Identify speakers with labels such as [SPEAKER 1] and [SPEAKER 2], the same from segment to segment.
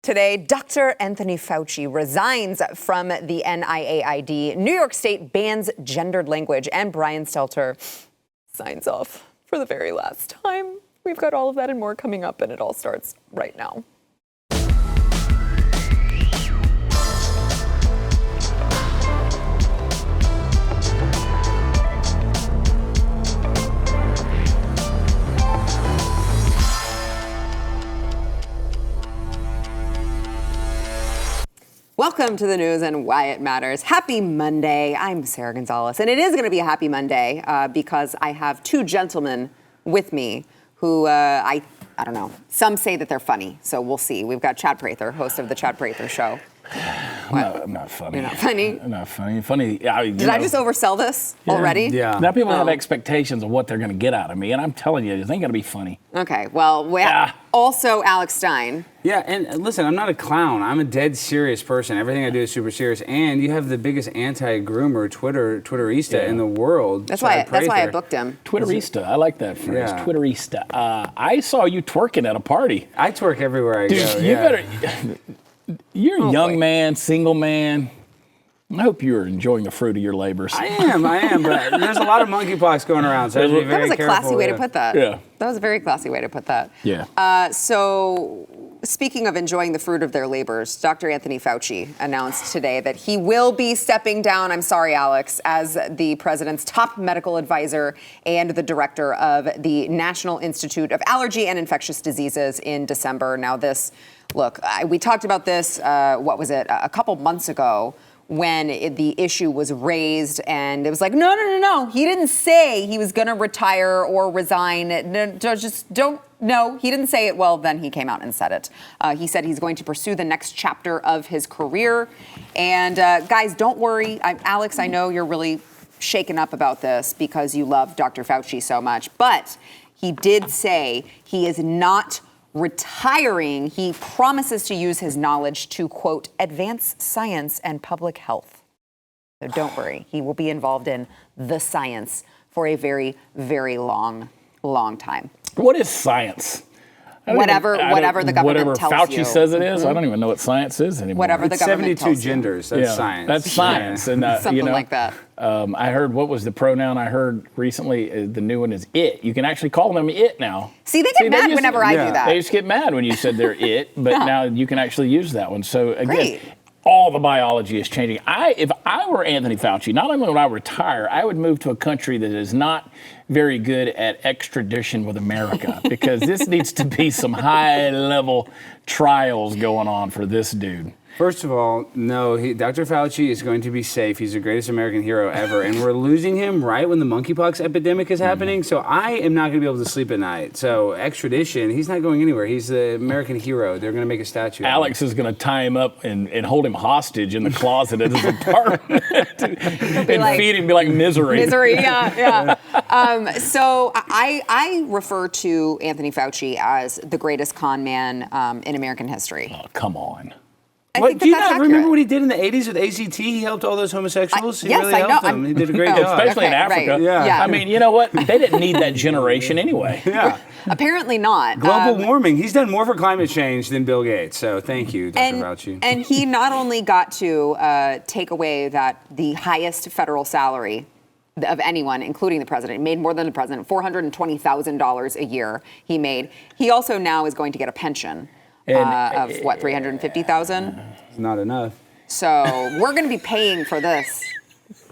[SPEAKER 1] Today, Dr. Anthony Fauci resigns from the NIAID. New York State bans gendered language, and Brian Stelter signs off for the very last time. We've got all of that and more coming up, and it all starts right now. Welcome to the news and why it matters. Happy Monday. I'm Sarah Gonzalez, and it is going to be a happy Monday because I have two gentlemen with me who I don't know. Some say that they're funny, so we'll see. We've got Chad Prather, host of the Chad Prather Show.
[SPEAKER 2] I'm not funny.
[SPEAKER 1] You're not funny?
[SPEAKER 2] I'm not funny.
[SPEAKER 1] Did I just oversell this already?
[SPEAKER 2] Yeah. Now people have expectations of what they're going to get out of me, and I'm telling you, it ain't going to be funny.
[SPEAKER 1] Okay, well, also Alex Stein.
[SPEAKER 3] Yeah, and listen, I'm not a clown. I'm a dead serious person. Everything I do is super serious. And you have the biggest anti-groomer Twitterista in the world.
[SPEAKER 1] That's why I booked him.
[SPEAKER 2] Twitterista. I like that phrase. Yeah. Twitterista. I saw you twerking at a party.
[SPEAKER 3] I twerk everywhere I go.
[SPEAKER 2] You better. You're a young man, single man. I hope you're enjoying the fruit of your labors.
[SPEAKER 3] I am, but there's a lot of monkeypox going around, so I have to be very careful.
[SPEAKER 1] That was a classy way to put that.
[SPEAKER 2] Yeah.
[SPEAKER 1] That was a very classy way to put that.
[SPEAKER 2] Yeah.
[SPEAKER 1] So, speaking of enjoying the fruit of their labors, Dr. Anthony Fauci announced today that he will be stepping down, I'm sorry, Alex, as the president's top medical advisor and the director of the National Institute of Allergy and Infectious Diseases in December. Now we talked about this, a couple months ago, when the issue was raised, and it was like, no. He didn't say he was going to retire or resign. No, he didn't say it. Well, then he came out and said it. He said he's going to pursue the next chapter of his career. And guys, don't worry. Alex, I know you're really shaken up about this because you love Dr. Fauci so much. But he did say he is not retiring. He promises to use his knowledge to, quote, advance science and public health. So don't worry. He will be involved in the science for a very, very long time.
[SPEAKER 2] What is science?
[SPEAKER 1] Whatever the government tells you.
[SPEAKER 2] Whatever Fauci says it is. I don't even know what science is anymore.
[SPEAKER 1] Whatever the government tells you.
[SPEAKER 3] 72 genders. That's science.
[SPEAKER 2] That's science. And,
[SPEAKER 1] something like that.
[SPEAKER 2] I heard, what was the pronoun I heard recently? The new one is it. You can actually call them it now.
[SPEAKER 1] See, they get mad whenever I do that.
[SPEAKER 2] They just get mad when you said they're it, but now you can actually use that one. So again,
[SPEAKER 1] Great.
[SPEAKER 2] all the biology is changing. If I were Anthony Fauci, not only would I retire, I would move to a country that is not very good at extradition with America, because this needs to be some high-level trials going on for this dude.
[SPEAKER 3] First of all, no, Dr. Fauci is going to be safe. He's the greatest American hero ever. And we're losing him right when the monkeypox epidemic is happening. So I am not going to be able to sleep at night. So extradition, he's not going anywhere. He's the American hero. They're going to make a statue.
[SPEAKER 2] Alex is going to tie him up and hold him hostage in the closet at his apartment and feed him, be like Misery.
[SPEAKER 1] Misery, yeah. So I refer to Anthony Fauci as the greatest con man in American history.
[SPEAKER 2] Oh, come on.
[SPEAKER 3] Do you not remember what he did in the 80s with AZT? He helped all those homosexuals. He really helped them. He did a great job.
[SPEAKER 2] Especially in Africa.
[SPEAKER 1] Right. Yeah.
[SPEAKER 2] I mean, you know what? They didn't need that generation anyway.
[SPEAKER 3] Yeah.
[SPEAKER 1] Apparently not.
[SPEAKER 3] Global warming. He's done more for climate change than Bill Gates. So thank you, Dr. Fauci.
[SPEAKER 1] And he not only got to take away the highest federal salary of anyone, including the president. He made more than the president, $420,000 a year he made. He also now is going to get a pension. Of what, $350,000?
[SPEAKER 3] Not enough.
[SPEAKER 1] So we're going to be paying for this.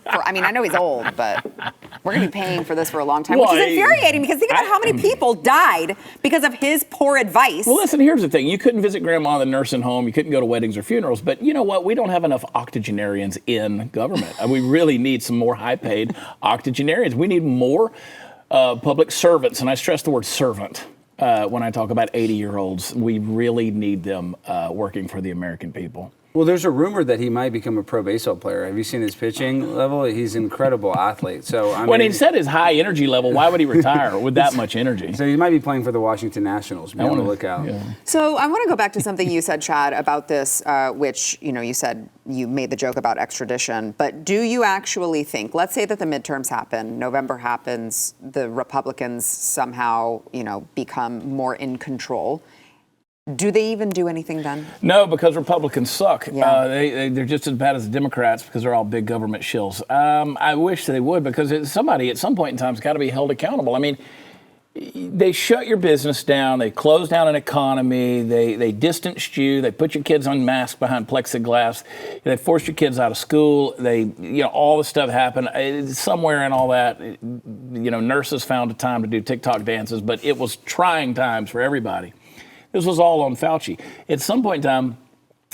[SPEAKER 1] I know he's old, but we're going to be paying for this for a long time, which is infuriating because think about how many people died because of his poor advice.
[SPEAKER 2] Well, listen, here's the thing. You couldn't visit grandma in the nursing home. You couldn't go to weddings or funerals. But you know what? We don't have enough octogenarians in government. We really need some more high-paid octogenarians. We need more public servants, and I stress the word servant. When I talk about 80-year-olds, we really need them working for the American people.
[SPEAKER 3] Well, there's a rumor that he might become a pro baseball player. Have you seen his pitching level? He's an incredible athlete. So
[SPEAKER 2] when he said his high energy level, why would he retire with that much energy?
[SPEAKER 3] So he might be playing for the Washington Nationals. Be on the lookout.
[SPEAKER 1] Yeah. So I want to go back to something you said, Chad, about this, which you said you made the joke about extradition. But do you actually think, let's say that the midterms happen, November happens, the Republicans somehow become more in control. Do they even do anything then?
[SPEAKER 2] No, because Republicans suck.
[SPEAKER 1] Yeah.
[SPEAKER 2] They're just as bad as the Democrats because they're all big government shills. I wish they would, because somebody at some point in time has got to be held accountable. I mean, they shut your business down. They close down an economy. They distanced you. They put your kids on masks behind plexiglass. They forced your kids out of school. All the stuff happened. Somewhere in all that, nurses found a time to do TikTok dances, but it was trying times for everybody. This was all on Fauci. At some point in time,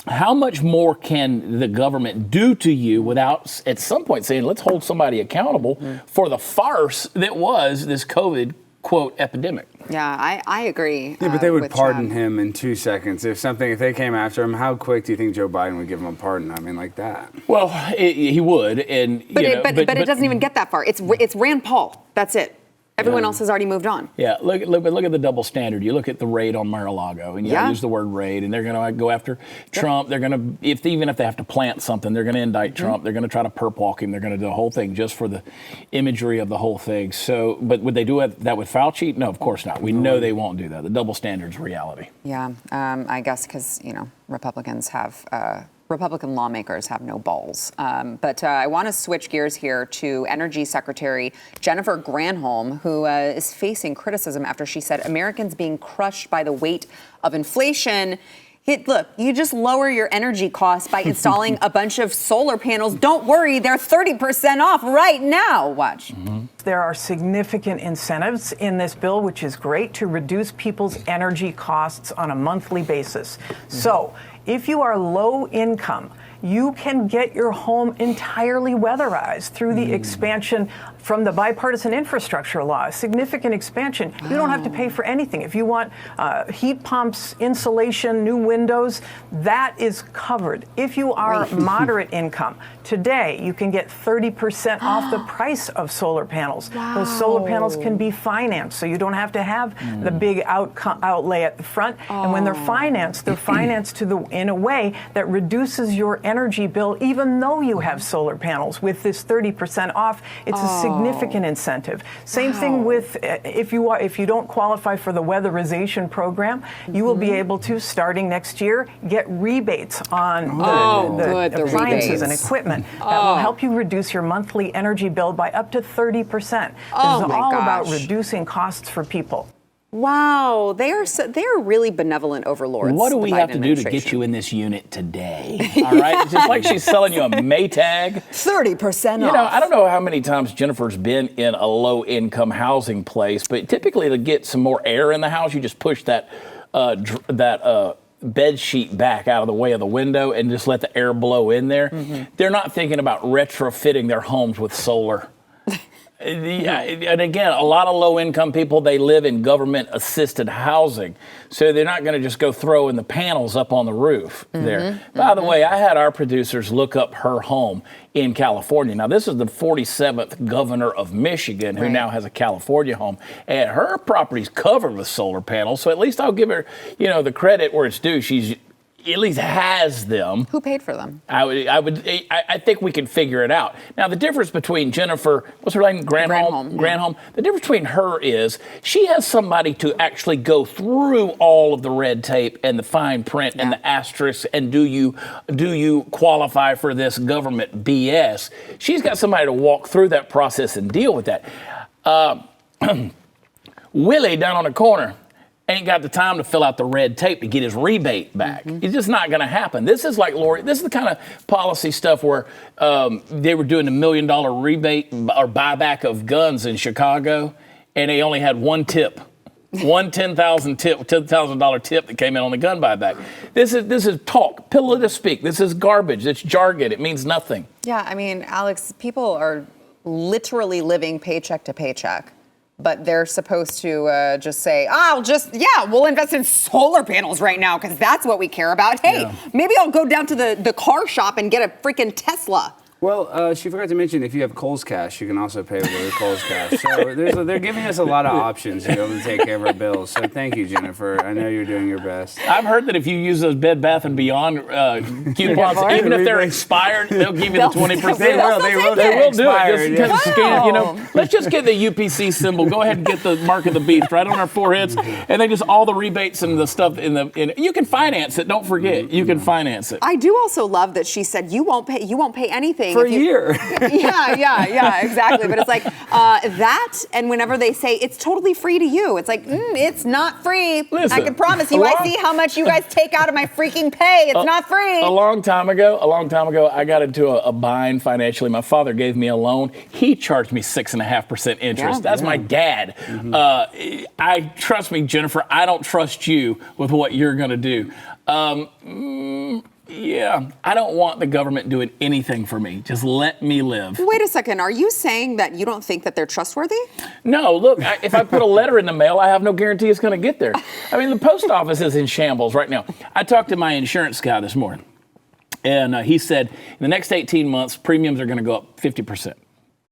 [SPEAKER 2] how much more can the government do to you without, at some point, saying, let's hold somebody accountable for the farce that was this COVID, quote, epidemic?
[SPEAKER 1] Yeah, I agree.
[SPEAKER 3] Yeah, but they would
[SPEAKER 1] with
[SPEAKER 3] pardon
[SPEAKER 1] Chad.
[SPEAKER 3] him in 2 seconds. If they came after him, how quick do you think Joe Biden would give him a pardon? I mean, like that.
[SPEAKER 2] Well, he would. But
[SPEAKER 1] it doesn't even get that far. It's Rand Paul. That's it. Everyone else has already moved on.
[SPEAKER 2] Yeah, look at the double standard. You look at the raid on Mar-a-Lago, and you use the word raid, and they're going to go after Trump. They're going to, even if they have to plant something, they're going to indict Trump. They're going to try to perp walk him. They're going to do the whole thing just for the imagery of the whole thing. So, but would they do that with Fauci? No, of course not. We know they won't do that. The double standard's reality.
[SPEAKER 1] Yeah, I guess because Republican lawmakers have no balls. But I want to switch gears here to Energy Secretary Jennifer Granholm, who is facing criticism after she said Americans being crushed by the weight of inflation. Look, you just lower your energy costs by installing a bunch of solar panels. Don't worry, they're 30% off right now. Watch.
[SPEAKER 4] There are significant incentives in this bill, which is great, to reduce people's energy costs on a monthly basis. So if you are low income, you can get your home entirely weatherized through the expansion from the bipartisan infrastructure law, a significant expansion. You don't have to pay for anything. If you want heat pumps, insulation, new windows, that is covered. If you are moderate income, today you can get 30% off the price of solar panels. Those solar panels can be financed, so you don't have to have the big outlay at the front. And when they're financed in a way that reduces your energy bill, even though you have solar panels. With this 30% off, it's a significant incentive. Same thing with if you don't qualify for the weatherization program, you will be able to, starting next year, get rebates on the appliances and equipment that will help you reduce your monthly energy bill by up to 30%. This is all about reducing costs for people.
[SPEAKER 1] Wow, they are really benevolent overlords.
[SPEAKER 2] What do we have to do to get you in this unit today? All right, it's just like she's selling you a Maytag.
[SPEAKER 1] 30% off.
[SPEAKER 2] I don't know how many times Jennifer's been in a low-income housing place, but typically to get some more air in the house, you just push that bed sheet back out of the way of the window and just let the air blow in there. They're not thinking about retrofitting their homes with solar. Yeah, and again, a lot of low-income people, they live in government-assisted housing, so they're not going to just go throwing the panels up on the roof there. By the way, I had our producers look up her home in California. Now, this is the 47th governor of Michigan who now has a California home, and her property's covered with solar panels, so at least I'll give her, the credit where it's due. She's at least has them.
[SPEAKER 1] Who paid for them?
[SPEAKER 2] I think we can figure it out. Now, the difference between Jennifer, what's her name? Granholm. The difference between her is she has somebody to actually go through all of the red tape and the fine print and the asterisks and do you qualify for this government BS. She's got somebody to walk through that process and deal with that. Willie down on the corner ain't got the time to fill out the red tape to get his rebate back. It's just not going to happen. This is like, Lori, this is the kind of policy stuff where they were doing the $1 million rebate or buyback of guns in Chicago, and they only had one tip. One $10,000 tip that came in on the gun buyback. This is talk, pillow to speak. This is garbage. It's jargon. It means nothing.
[SPEAKER 1] Yeah, I mean, Alex, people are literally living paycheck to paycheck. But they're supposed to just say, we'll invest in solar panels right now because that's what we care about. Hey, maybe I'll go down to the car shop and get a freaking Tesla.
[SPEAKER 3] Well, she forgot to mention if you have Kohl's Cash, you can also pay with your Kohl's Cash. So they're giving us a lot of options to be able to take care of our bills. So thank you, Jennifer. I know you're doing your best.
[SPEAKER 2] I've heard that if you use those Bed Bath & Beyond coupons, even if they're expired, they'll give you the 20%.
[SPEAKER 3] They will
[SPEAKER 2] do it. Just kind of scan,
[SPEAKER 1] Wow.
[SPEAKER 2] let's just get the UPC symbol. Go ahead and get the mark of the beast right on our foreheads, and then just all the rebates and the stuff you can finance it. Don't forget, you can finance it.
[SPEAKER 1] I do also love that she said you won't pay anything
[SPEAKER 3] For a year.
[SPEAKER 1] yeah, exactly. But it's like that, and whenever they say it's totally free to you, it's like it's not free.
[SPEAKER 2] Listen,
[SPEAKER 1] I can promise you. I see how much you guys take out of my freaking pay. It's not free.
[SPEAKER 2] A long time ago, I got into a bind financially. My father gave me a loan. He charged me 6.5% interest. That's my dad. I trust me, Jennifer. I don't trust you with what you're going to do. Yeah, I don't want the government doing anything for me. Just let me live.
[SPEAKER 1] Wait a second. Are you saying that you don't think that they're trustworthy?
[SPEAKER 2] No, look, if I put a letter in the mail, I have no guarantee it's going to get there. I mean, the post office is in shambles right now. I talked to my insurance guy this morning, and he said in the next 18 months, premiums are going to go up 50%.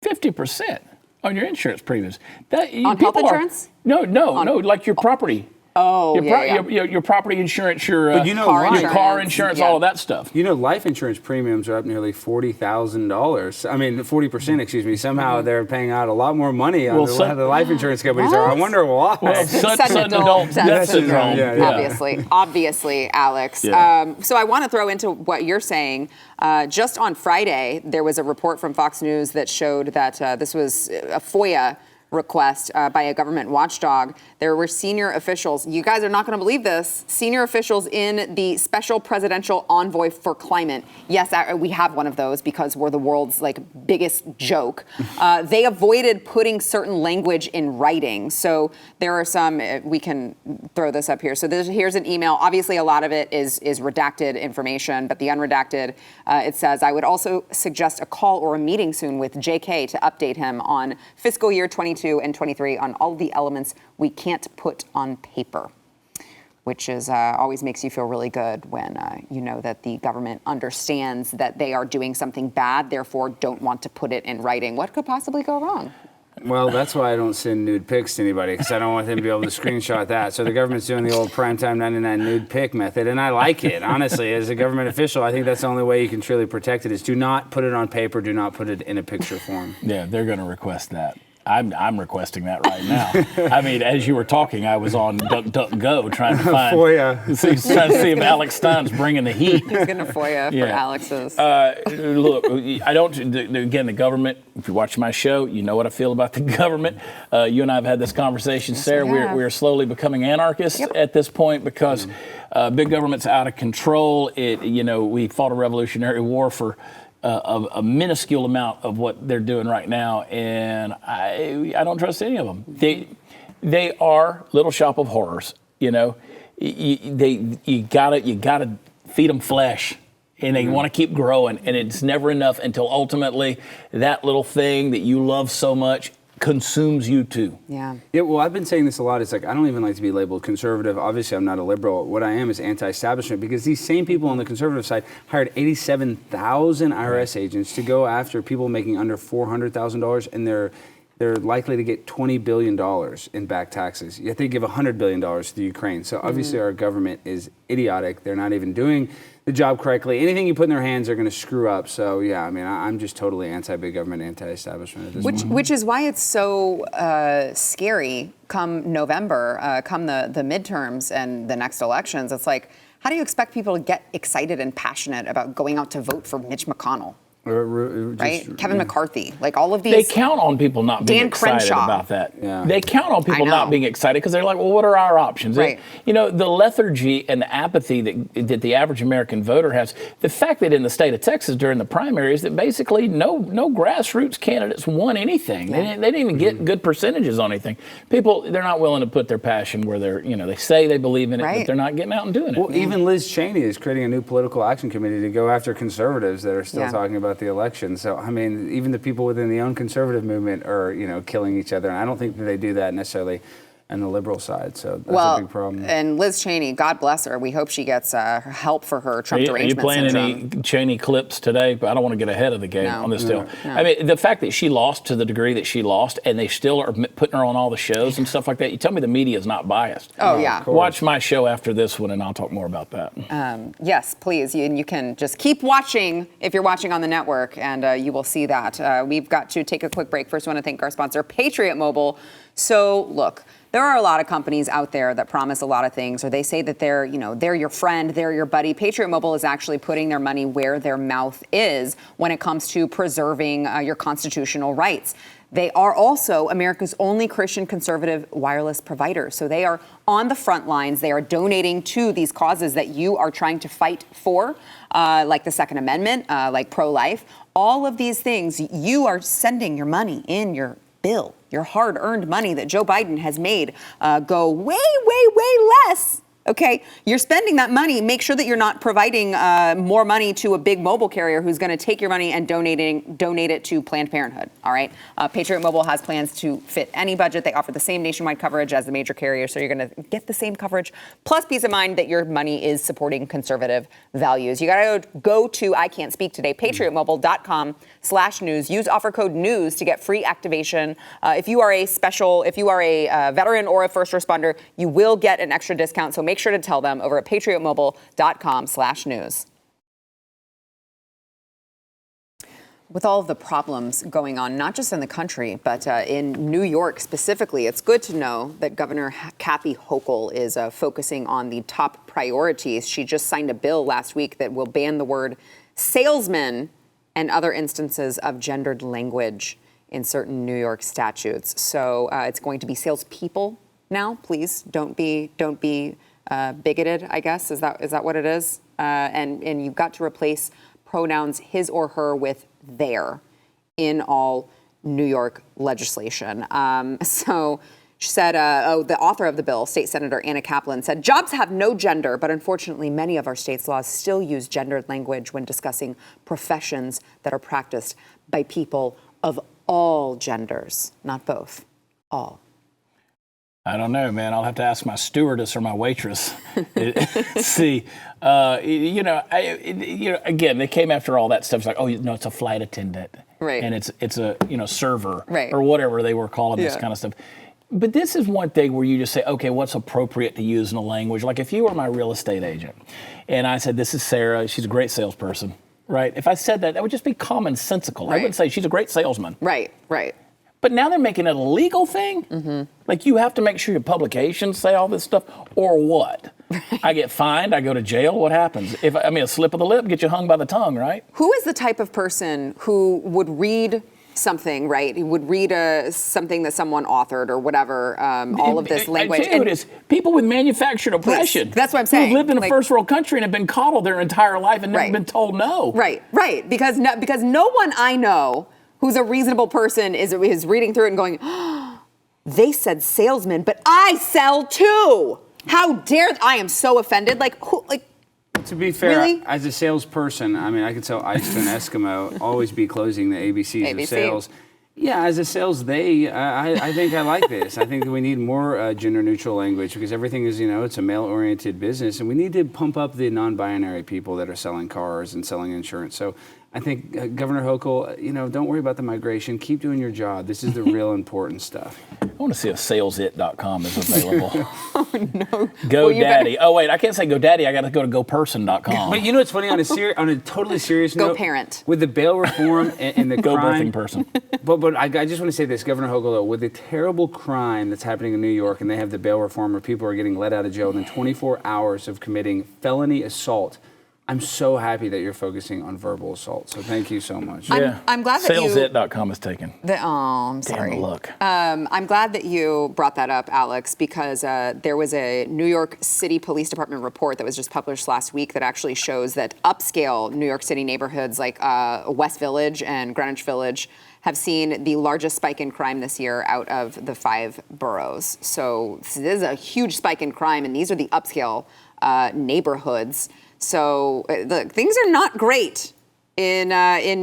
[SPEAKER 2] 50% on your insurance premiums.
[SPEAKER 1] On health insurance?
[SPEAKER 2] No, like your property.
[SPEAKER 1] Oh,
[SPEAKER 2] Your property insurance, your car insurance, all of that stuff.
[SPEAKER 3] You know, life insurance premiums are up nearly $40,000. I mean, 40%, excuse me. Somehow they're paying out a lot more money on the life insurance companies. I wonder why.
[SPEAKER 2] Well, sudden adult death syndrome.
[SPEAKER 1] Obviously, Alex.
[SPEAKER 2] Yeah.
[SPEAKER 1] So I want to throw into what you're saying. Just on Friday, there was a report from Fox News that showed that this was a FOIA request by a government watchdog. There were senior officials. You guys are not going to believe this. Senior officials in the Special Presidential Envoy for Climate. Yes, we have one of those because we're the world's biggest joke. They avoided putting certain language in writing. So there are some. We can throw this up here. So here's an email. Obviously, a lot of it is redacted information, but the unredacted, it says, I would also suggest a call or a meeting soon with JK to update him on fiscal year 22 and 23 on all the elements we can't put on paper, which is always makes you feel really good when you know that the government understands that they are doing something bad, therefore don't want to put it in writing. What could possibly go wrong?
[SPEAKER 3] Well, that's why I don't send nude pics to anybody, because I don't want them to be able to screenshot that. So the government's doing the old primetime 99 nude pic method, and I like it. Honestly, as a government official, I think that's the only way you can truly protect it is do not put it on paper, do not put it in a picture form.
[SPEAKER 2] Yeah, they're going to request that. I'm requesting that right now. I mean, as you were talking, I was on DuckDuckGo trying to find, trying to see if Alex Stein's bringing the heat.
[SPEAKER 1] He's going to FOIA for Alex's.
[SPEAKER 2] Look, I don't. Again, the government. If you watch my show, you know what I feel about the government. You and I have had this conversation, yes, Sarah. We're slowly becoming anarchists at this point because big government's out of control. We fought a Revolutionary War for a minuscule amount of what they're doing right now, and I don't trust any of them. They are Little Shop of Horrors. You gotta feed them flesh, and they want to keep growing, and it's never enough until ultimately that little thing that you love so much consumes you too.
[SPEAKER 1] Yeah.
[SPEAKER 3] Well, I've been saying this a lot. It's like I don't even like to be labeled conservative. Obviously, I'm not a liberal. What I am is anti-establishment because these same people on the conservative side hired 87,000 IRS agents to go after people making under $400,000, and they're likely to get $20 billion in back taxes. Yet they give $100 billion to Ukraine. So obviously our government is idiotic. They're not even doing the job correctly. Anything you put in their hands, they're going to screw up. So yeah, I mean, I'm just totally anti-big government, anti-establishment at this point.
[SPEAKER 1] Which is why it's so scary come November, come the midterms and the next elections. It's like, how do you expect people to get excited and passionate about going out to vote for Mitch McConnell? Right? Kevin McCarthy, all of these.
[SPEAKER 2] They count on people not being excited about that.
[SPEAKER 3] Yeah.
[SPEAKER 2] They count on people not being excited because they're like, well, what are our options?
[SPEAKER 1] Right.
[SPEAKER 2] The lethargy and the apathy that the average American voter has, the fact that in the state of Texas during the primaries that basically no grassroots candidates won anything. Yeah. They didn't even get good percentages on anything. People, they're not willing to put their passion where they say they believe in it, but they're not getting out and doing it.
[SPEAKER 3] Well, even Liz Cheney is creating a new political action committee to go after conservatives that are still talking about the election. So, I mean, even the people within the own conservative movement are, killing each other. And I don't think that they do that necessarily and the liberal side. So that's a big problem.
[SPEAKER 1] And Liz Cheney, God bless her. We hope she gets help for her Trump derangement
[SPEAKER 2] syndrome. Are you playing any Cheney clips today? But I don't want to get ahead of the game on this deal. No. I mean, the fact that she lost to the degree that she lost, and they still are putting her on all the shows and stuff like that. You tell me the media is not biased.
[SPEAKER 1] Oh, yeah.
[SPEAKER 2] Watch my show after this one, and I'll talk more about that.
[SPEAKER 1] Yes, please. You can just keep watching if you're watching on the network, and you will see that. We've got to take a quick break. First, I want to thank our sponsor, Patriot Mobile. So, look. There are a lot of companies out there that promise a lot of things, or they say that they're your friend, they're your buddy. Patriot Mobile is actually putting their money where their mouth is when it comes to preserving your constitutional rights. They are also America's only Christian conservative wireless provider. So they are on the front lines. They are donating to these causes that you are trying to fight for, like the Second Amendment, like pro-life. All of these things, you are sending your money in your bill, your hard-earned money that Joe Biden has made go way, way, way less. Okay, you're spending that money. Make sure that you're not providing more money to a big mobile carrier who's going to take your money and donate it to Planned Parenthood. All right, Patriot Mobile has plans to fit any budget. They offer the same nationwide coverage as the major carrier, so you're going to get the same coverage plus peace of mind that your money is supporting conservative values. You got to go to I can't speak today, patriotmobile.com/news. Use offer code news to get free activation. If you are a veteran or a first responder, you will get an extra discount. So make sure to tell them over at patriotmobile.com/news. With all of the problems going on, not just in the country, but in New York specifically, it's good to know that Governor Kathy Hochul is focusing on the top priorities. She just signed a bill last week that will ban the word salesman and other instances of gendered language in certain New York statutes. So it's going to be salespeople now. Please don't be bigoted, I guess. Is that what it is? And you've got to replace pronouns his or her with their in all New York legislation. So she said, the author of the bill, State Senator Anna Kaplan, said, jobs have no gender, but unfortunately many of our state's laws still use gendered language when discussing professions that are practiced by people of all genders, not both, all.
[SPEAKER 2] I don't know, man. I'll have to ask my stewardess or my waitress. See, again, they came after all that stuff. It's like, oh, no, it's a flight attendant,
[SPEAKER 1] right?
[SPEAKER 2] And it's a server,
[SPEAKER 1] right,
[SPEAKER 2] or whatever they were calling this kind of stuff. But this is one thing where you just say, okay, what's appropriate to use in a language? Like if you were my real estate agent, and I said, this is Sarah. She's a great salesperson, right? If I said that would just be commonsensical.
[SPEAKER 1] Right.
[SPEAKER 2] I wouldn't say she's a great salesman,
[SPEAKER 1] right?
[SPEAKER 2] But now they're making it a legal thing. Mm-hmm. Like you have to make sure your publications say all this stuff, or what? I get fined. I go to jail. What happens? A slip of the lip, get you hung by the tongue, right?
[SPEAKER 1] Who is the type of person who would read something, right? Who would read something that someone authored or whatever? All of this language.
[SPEAKER 2] I tell you who it is. People with manufactured oppression.
[SPEAKER 1] That's what I'm saying.
[SPEAKER 2] Who've lived in a first world country and have been coddled their entire life and never been told no.
[SPEAKER 1] Right. Because no one I know who's a reasonable person is reading through it and going, oh, they said salesman, but I sell too. How dare I am so offended.
[SPEAKER 3] To be fair,
[SPEAKER 1] really?
[SPEAKER 3] As a salesperson, I could sell ice to an Eskimo, always be closing the ABCs of sales. Yeah, as a sales I think I like this. I think that we need more gender-neutral language because everything is, it's a male-oriented business, and we need to pump up the non-binary people that are selling cars and selling insurance. So I think Governor Hochul, don't worry about the migration. Keep doing your job. This is the real important stuff.
[SPEAKER 2] I want to see if salesit.com is available.
[SPEAKER 1] Oh, no.
[SPEAKER 2] GoDaddy. Oh, wait, I can't say GoDaddy. I got to go to goperson.com.
[SPEAKER 3] But what's funny, on a totally serious note?
[SPEAKER 1] Go parent.
[SPEAKER 3] With the bail reform and the
[SPEAKER 2] Go
[SPEAKER 3] crime.
[SPEAKER 2] birthing person.
[SPEAKER 3] But I just want to say this, Governor Hochul, though, with the terrible crime that's happening in New York, and they have the bail reform where people are getting let out of jail within 24 hours of committing felony assault, I'm so happy that you're focusing on verbal assault. So thank you so much.
[SPEAKER 1] I'm glad that
[SPEAKER 2] Salesit.com is taken.
[SPEAKER 1] I'm sorry.
[SPEAKER 2] Damn, look.
[SPEAKER 1] I'm glad that you brought that up, Alex, because there was a New York City Police Department report that was just published last week that actually shows that upscale New York City neighborhoods like West Village and Greenwich Village have seen the largest spike in crime this year out of the 5 boroughs. So this is a huge spike in crime, and these are the upscale neighborhoods. So look, things are not great in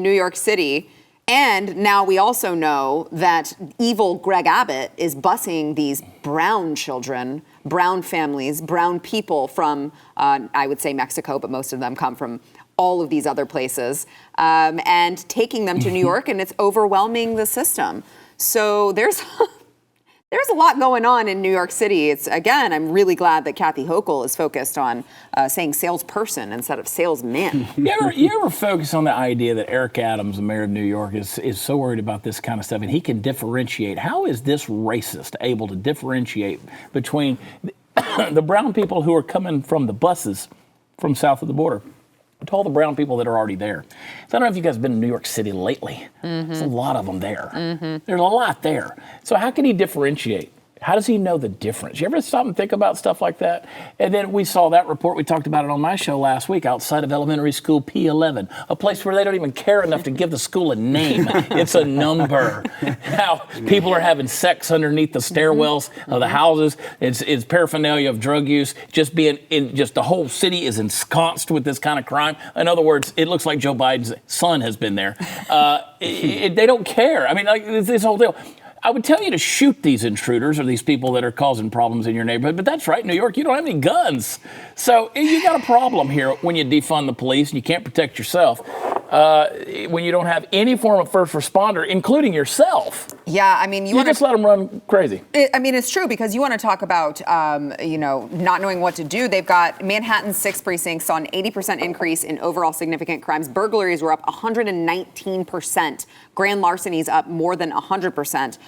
[SPEAKER 1] New York City. And now we also know that evil Greg Abbott is busing these brown children, brown families, brown people from, I would say Mexico, but most of them come from all of these other places, and taking them to New York, and it's overwhelming the system. So there's a lot going on in New York City. It's, again, I'm really glad that Kathy Hochul is focused on saying salesperson instead of salesman.
[SPEAKER 2] You ever focus on the idea that Eric Adams, the mayor of New York, is so worried about this kind of stuff, and he can differentiate? How is this racist able to differentiate between the brown people who are coming from the buses from south of the border to all the brown people that are already there? So I don't know if you guys have been in New York City lately. There's a lot of them there. There's a lot there. So how can he differentiate? How does he know the difference? You ever stop and think about stuff like that? And then we saw that report. We talked about it on my show last week, outside of elementary school P11, a place where they don't even care enough to give the school a name. It's a number. How people are having sex underneath the stairwells of the houses. It's paraphernalia of drug use. Just the whole city is ensconced with this kind of crime. In other words, it looks like Joe Biden's son has been there. They don't care. I mean, like this whole deal. I would tell you to shoot these intruders or these people that are causing problems in your neighborhood, but that's right, New York, you don't have any guns. So you got a problem here when you defund the police and you can't protect yourself, when you don't have any form of first responder, including yourself.
[SPEAKER 1] Yeah, I mean,
[SPEAKER 2] you just let them run crazy.
[SPEAKER 1] It's true, because you want to talk about, not knowing what to do. They've got Manhattan's 6 precincts saw an 80% increase in overall significant crimes. Burglaries were up 119%. Grand larcenies up more than 100%.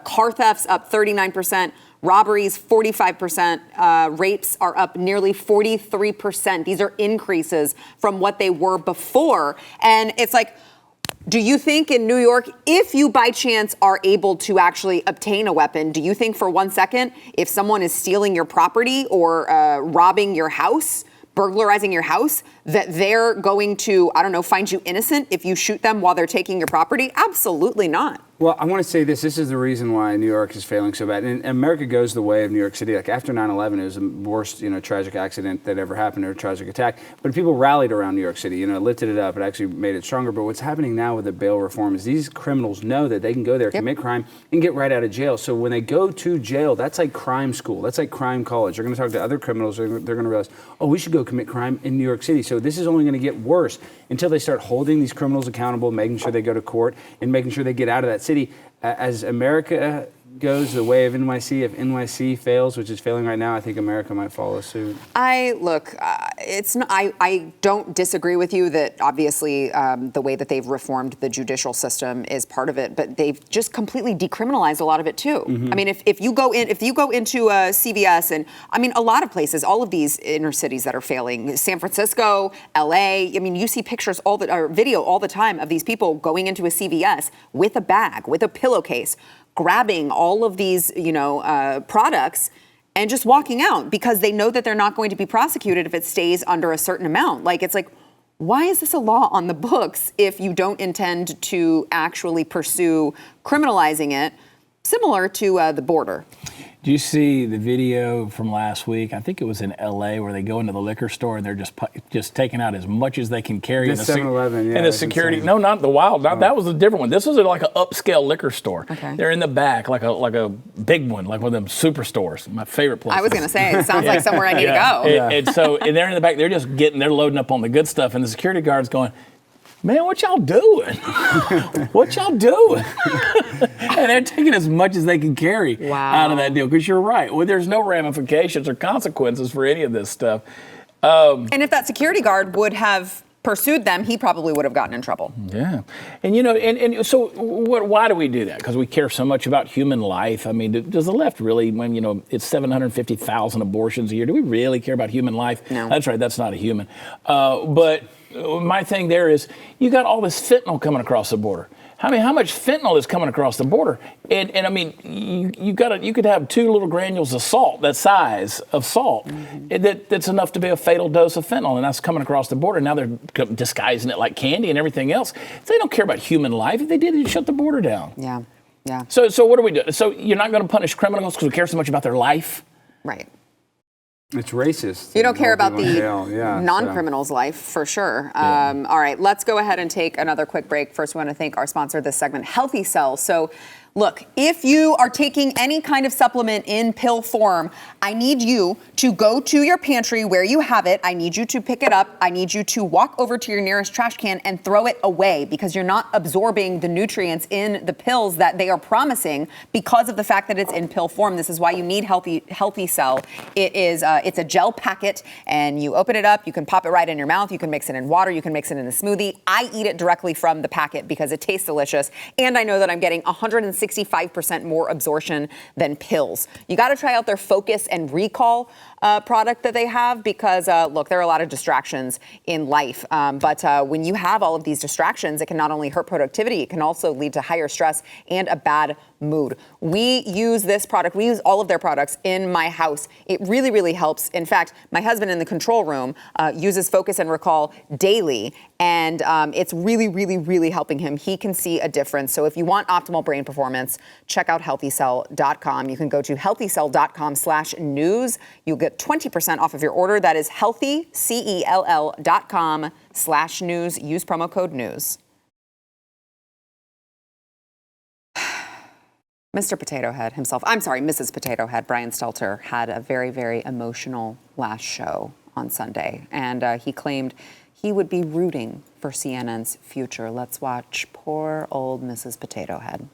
[SPEAKER 1] Car thefts up 39%. Robberies 45%. Rapes are up nearly 43%. These are increases from what they were before. And it's like, do you think in New York, if you by chance are able to actually obtain a weapon, do you think for 1 second, if someone is stealing your property or robbing your house, burglarizing your house, that they're going to, find you innocent if you shoot them while they're taking your property? Absolutely not.
[SPEAKER 3] Well, I want to say this. This is the reason why New York is failing so bad. And America goes the way of New York City. Like after 9/11, it was the worst, tragic accident that ever happened, or a tragic attack. But people rallied around New York City. Lifted it up. It actually made it stronger. But what's happening now with the bail reform is these criminals know that they can go there, commit crime, and get right out of jail. So when they go to jail, that's like crime school. That's like crime college. They're going to talk to other criminals. They're going to realize, oh, we should go commit crime in New York City. So this is only going to get worse until they start holding these criminals accountable, making sure they go to court, and making sure they get out of that city. As America goes the way of NYC, if NYC fails, which is failing right now, I think America might follow suit.
[SPEAKER 1] I don't disagree with you that obviously the way that they've reformed the judicial system is part of it, but they've just completely decriminalized a lot of it too. I mean, if you go into a CVS, and I mean a lot of places, all of these inner cities that are failing, San Francisco, LA. I mean, you see pictures or video all the time of these people going into a CVS with a bag, with a pillowcase, grabbing all of these, products and just walking out because they know that they're not going to be prosecuted if it stays under a certain amount. It's like, why is this a law on the books if you don't intend to actually pursue criminalizing it, similar to the border?
[SPEAKER 2] Do you see the video from last week? I think it was in LA where they go into the liquor store and they're just taking out as much as they can carry.
[SPEAKER 3] The 7-Eleven, yeah.
[SPEAKER 2] And the security, no, not the Wild. That was a different one. This was like an upscale liquor store.
[SPEAKER 1] Okay.
[SPEAKER 2] They're in the back, like a big one, like one of them superstores. My favorite place.
[SPEAKER 1] I was going to say, it sounds like somewhere I need to go.
[SPEAKER 2] And they're in the back. They're loading up on the good stuff, and the security guard's going, man, what y'all doing? What y'all doing? And they're taking as much as they can carry out of that deal. Because you're right. Well, there's no ramifications or consequences for any of this stuff.
[SPEAKER 1] And if that security guard would have pursued them, he probably would have gotten in trouble.
[SPEAKER 2] Yeah. And so why do we do that? Because we care so much about human life. I mean, does the left really, when, it's 750,000 abortions a year, do we really care about human life?
[SPEAKER 1] No.
[SPEAKER 2] That's right. That's not a human. But my thing there is, you got all this fentanyl coming across the border. I mean, how much fentanyl is coming across the border? And I mean, you could have 2 little granules of salt, that size of salt, that's enough to be a fatal dose of fentanyl, and that's coming across the border. Now they're disguising it like candy and everything else. They don't care about human life. If they did, they'd shut the border down.
[SPEAKER 1] Yeah.
[SPEAKER 2] So what do we do? So you're not going to punish criminals because we care so much about their life?
[SPEAKER 1] Right.
[SPEAKER 3] It's racist.
[SPEAKER 1] You don't care about
[SPEAKER 3] People in
[SPEAKER 1] the
[SPEAKER 3] jail. Yeah,
[SPEAKER 1] non-criminal's life, for sure. All right, let's go ahead and take another quick break. First, we want to thank our sponsor of this segment, Healthy Cell. So, look, if you are taking any kind of supplement in pill form, I need you to go to your pantry where you have it. I need you to pick it up. I need you to walk over to your nearest trash can and throw it away because you're not absorbing the nutrients in the pills that they are promising because of the fact that it's in pill form. This is why you need Healthy Cell. It's a gel packet, and you open it up. You can pop it right in your mouth. You can mix it in water. You can mix it in a smoothie. I eat it directly from the packet because it tastes delicious, and I know that I'm getting 165% more absorption than pills. You got to try out their Focus and Recall product that they have because, look, there are a lot of distractions in life. But when you have all of these distractions, it can not only hurt productivity, it can also lead to higher stress and a bad mood. We use this product. We use all of their products in my house. It really, really helps. In fact, my husband in the control room uses Focus and Recall daily, and it's really, really, really helping him. He can see a difference. So if you want optimal brain performance, check out healthycell.com. You can go to healthycell.com/news. You'll get 20% off of your order. That is healthycell.com/news. Use promo code news. Mr. Potato Head himself, I'm sorry, Mrs. Potato Head, Brian Stelter, had a very, very emotional last show on Sunday. And he claimed he would be rooting for CNN's future. Let's watch poor old Mrs. Potato Head.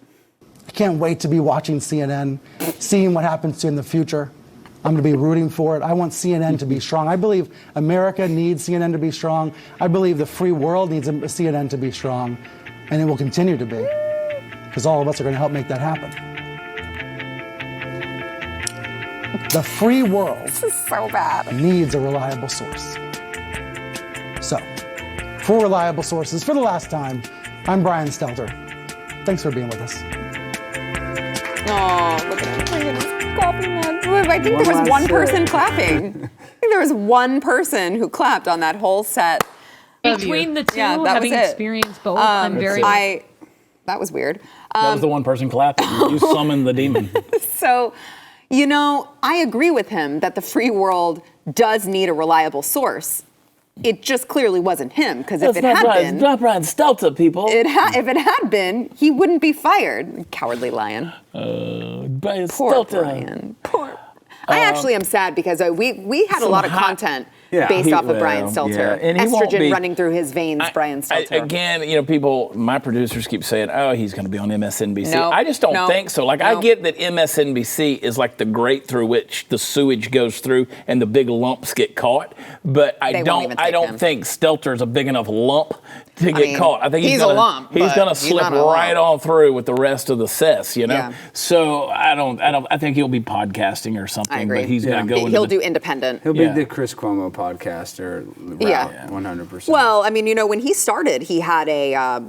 [SPEAKER 5] I can't wait to be watching CNN, seeing what happens to in the future. I'm going to be rooting for it. I want CNN to be strong. I believe America needs CNN to be strong. I believe the free world needs CNN to be strong. And it will continue to be. Because all of us are going to help make that happen. The free world
[SPEAKER 1] This is so bad.
[SPEAKER 5] needs a reliable source. So, for reliable sources, for the last time, I'm Brian Stelter. Thanks for being with us.
[SPEAKER 1] Oh, look at him. I think there was one person clapping. I think there was one person who clapped on that whole set.
[SPEAKER 6] Between the two,
[SPEAKER 1] Yeah, that
[SPEAKER 6] having
[SPEAKER 1] was it.
[SPEAKER 6] experienced both, I'm very.
[SPEAKER 1] That was weird.
[SPEAKER 2] That was the one person clapping. You summoned the demon.
[SPEAKER 1] So, you know, I agree with him that the free world does need a reliable source. It just clearly wasn't him, because if it had been,
[SPEAKER 2] It's not Brian Stelter, people.
[SPEAKER 1] if it had been, he wouldn't be fired. Cowardly lion.
[SPEAKER 2] Brian
[SPEAKER 1] Poor
[SPEAKER 2] Stelter.
[SPEAKER 1] Brian. Poor. I actually am sad because we had a lot of content based off of Brian Stelter.
[SPEAKER 2] Yeah, and he won't
[SPEAKER 1] Estrogen
[SPEAKER 2] be-
[SPEAKER 1] running through his veins, Brian Stelter.
[SPEAKER 2] Again, you know, people, my producers keep saying, oh, he's going to be on MSNBC.
[SPEAKER 1] No,
[SPEAKER 2] I just don't
[SPEAKER 1] no,
[SPEAKER 2] think so. Like,
[SPEAKER 1] no.
[SPEAKER 2] I get that MSNBC is like the grate through which the sewage goes through and the big lumps get caught. But I
[SPEAKER 1] They won't even take
[SPEAKER 2] don't
[SPEAKER 1] him.
[SPEAKER 2] think Stelter's a big enough lump to get
[SPEAKER 1] mean,
[SPEAKER 2] caught. I think
[SPEAKER 1] he's a
[SPEAKER 2] gonna,
[SPEAKER 1] lump,
[SPEAKER 2] He's
[SPEAKER 1] but
[SPEAKER 2] going to
[SPEAKER 1] he's
[SPEAKER 2] slip
[SPEAKER 1] not a
[SPEAKER 2] right
[SPEAKER 1] lump.
[SPEAKER 2] on through with the rest of the cess, you know?
[SPEAKER 1] Yeah.
[SPEAKER 2] So I think he'll be podcasting or something.
[SPEAKER 1] I agree.
[SPEAKER 2] But he's going to go into
[SPEAKER 1] He'll
[SPEAKER 2] the-
[SPEAKER 1] do independent.
[SPEAKER 3] He'll be
[SPEAKER 2] Yeah.
[SPEAKER 3] the Chris Cuomo podcaster route,
[SPEAKER 1] Yeah.
[SPEAKER 3] 100%.
[SPEAKER 1] Well, I mean, you know, when he started, he had a,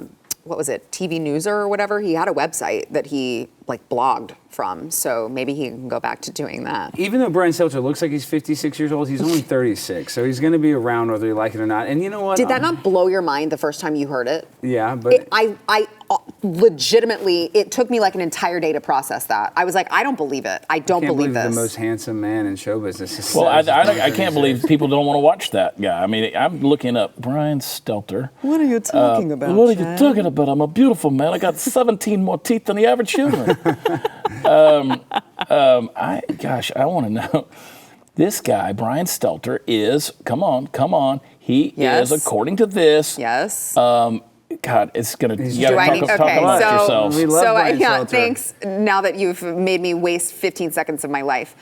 [SPEAKER 1] what was it, TV Newser or whatever? He had a website that he, like, blogged from. So maybe he can go back to doing that.
[SPEAKER 3] Even though Brian Stelter looks like he's 56 years old, he's only 36. So he's going to be around whether you like it or not. And you know what?
[SPEAKER 1] Did that not blow your mind the first time you heard it?
[SPEAKER 3] Yeah, but
[SPEAKER 1] I legitimately, it took me like an entire day to process that. I was like, I don't believe it. I don't
[SPEAKER 3] I can't
[SPEAKER 1] believe
[SPEAKER 3] believe
[SPEAKER 1] this.
[SPEAKER 3] the most handsome man in show business is
[SPEAKER 2] Well, I can't believe people don't want to watch that guy. I mean, I'm looking up Brian Stelter.
[SPEAKER 1] What are you talking about?
[SPEAKER 2] What are you talking about? I'm a beautiful man. I got 17 more teeth than the average human. I want to know. This guy, Brian Stelter, is, come on. He
[SPEAKER 1] Yes.
[SPEAKER 2] is, according to this.
[SPEAKER 1] Yes.
[SPEAKER 2] God, it's going to, you
[SPEAKER 1] Do I
[SPEAKER 2] got
[SPEAKER 1] need,
[SPEAKER 2] to talk
[SPEAKER 1] okay,
[SPEAKER 2] about
[SPEAKER 1] so,
[SPEAKER 2] yourselves.
[SPEAKER 3] We love Brian Stelter.
[SPEAKER 1] thanks. Now that you've made me waste 15 seconds of my life.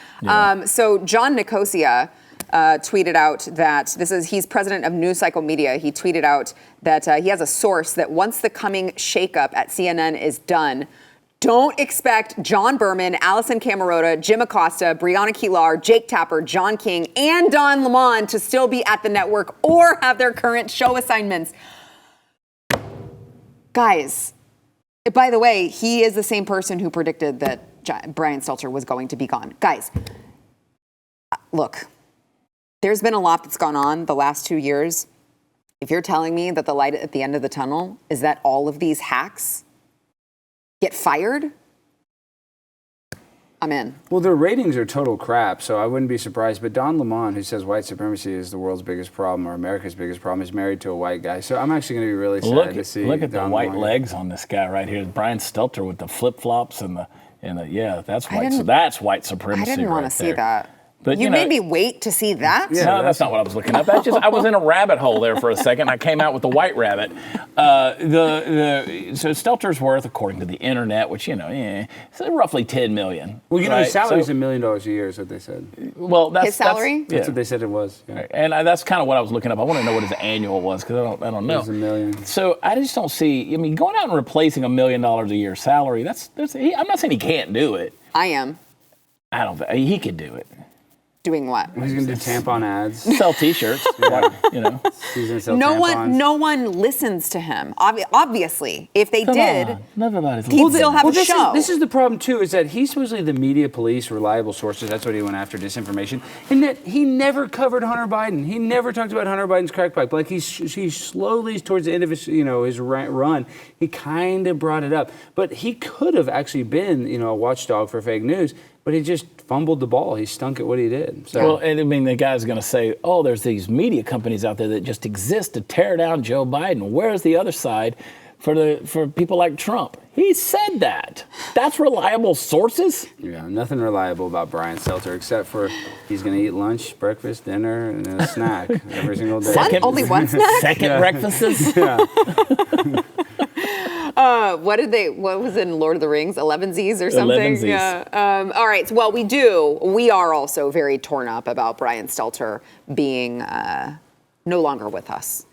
[SPEAKER 1] So John Nicosia tweeted out that he's president of News Cycle Media. He tweeted out that he has a source that once the coming shakeup at CNN is done, don't expect John Berman, Allison Camerota, Jim Acosta, Brianna Kilar, Jake Tapper, John King, and Don Lemon to still be at the network or have their current show assignments. Guys, by the way, he is the same person who predicted that Brian Stelter was going to be gone. Guys, look, there's been a lot that's gone on the last 2 years. If you're telling me that the light at the end of the tunnel is that all of these hacks get fired, I'm in.
[SPEAKER 3] Well, their ratings are total crap, so I wouldn't be surprised. But Don Lemon, who says white supremacy is the world's biggest problem or America's biggest problem, is married to a white guy. So I'm actually going to be really sad to see.
[SPEAKER 2] Look at
[SPEAKER 3] Don
[SPEAKER 2] the white
[SPEAKER 3] Lemon.
[SPEAKER 2] legs on this guy right here. Brian Stelter with the flip-flops and the yeah, that's white. So that's white supremacy.
[SPEAKER 1] I didn't want to
[SPEAKER 2] right
[SPEAKER 1] see
[SPEAKER 2] there.
[SPEAKER 1] that.
[SPEAKER 2] But,
[SPEAKER 1] you
[SPEAKER 2] you know,
[SPEAKER 1] made me wait to see that?
[SPEAKER 3] Yeah.
[SPEAKER 2] No, that's not what I was looking up. That's just I was in a rabbit hole there for a second. I came out with the white rabbit. So Stelter's worth, according to the internet, which it's roughly $10 million.
[SPEAKER 3] Well, you know,
[SPEAKER 2] right?
[SPEAKER 3] his salary's
[SPEAKER 2] So-
[SPEAKER 3] $1 million a year, is what they said.
[SPEAKER 2] Well, that's
[SPEAKER 1] His salary?
[SPEAKER 2] yeah.
[SPEAKER 3] That's what they said it was. Yeah.
[SPEAKER 2] And that's kind of what I was looking up. I want to know what his annual was because I don't know.
[SPEAKER 3] It was $1 million.
[SPEAKER 2] So I just don't see. I mean, going out and replacing $1 million a year salary. I'm not saying he can't do it.
[SPEAKER 1] I am.
[SPEAKER 2] I don't. He could do it.
[SPEAKER 1] Doing what?
[SPEAKER 3] He's going to do tampon ads.
[SPEAKER 2] Sell T-shirts.
[SPEAKER 3] He's going to sell tampons.
[SPEAKER 1] No one listens to him. Obviously, if they did,
[SPEAKER 2] Everybody's
[SPEAKER 1] he'd still have a
[SPEAKER 3] this
[SPEAKER 1] show.
[SPEAKER 3] This is the problem, too, is that he's supposedly the media police, reliable sources. That's what he went after, disinformation. And that he never covered Hunter Biden. He never talked about Hunter Biden's crack pipe. Like, he slowly, towards the end of his run, he kind of brought it up. But he could have actually been, a watchdog for fake news. But he just fumbled the ball. He stunk at what he did. So.
[SPEAKER 2] Well, and I mean, the guy's going to say, oh, there's these media companies out there that just exist to tear down Joe Biden. Where's the other side for people like Trump? He said that. That's reliable sources?
[SPEAKER 3] Yeah, nothing reliable about Brian Stelter except for he's going to eat lunch, breakfast, dinner, and a snack every single day.
[SPEAKER 1] Only one snack?
[SPEAKER 2] Second breakfasts?
[SPEAKER 3] Yeah.
[SPEAKER 1] What was in Lord of the Rings? 11sies or something?
[SPEAKER 2] 11sies.
[SPEAKER 1] Yeah. All right. Well, we are also very torn up about Brian Stelter being no longer with us,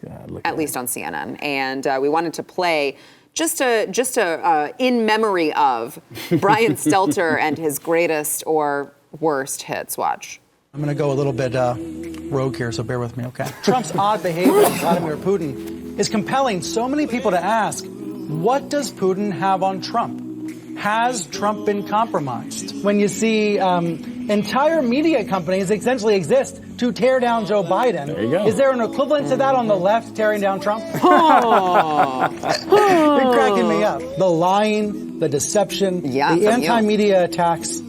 [SPEAKER 1] at least on CNN. And we wanted to play just a in memory of Brian Stelter and his greatest or worst hits. Watch.
[SPEAKER 5] I'm going to go a little bit rogue here, so bear with me, okay? Trump's odd behavior with Vladimir Putin is compelling so many people to ask, what does Putin have on Trump? Has Trump been compromised? When you see entire media companies essentially exist to tear down Joe Biden,
[SPEAKER 2] there you go.
[SPEAKER 5] Is there an equivalent to that on the left tearing down Trump? You're cracking me up. The lying, the deception, the anti-media attacks.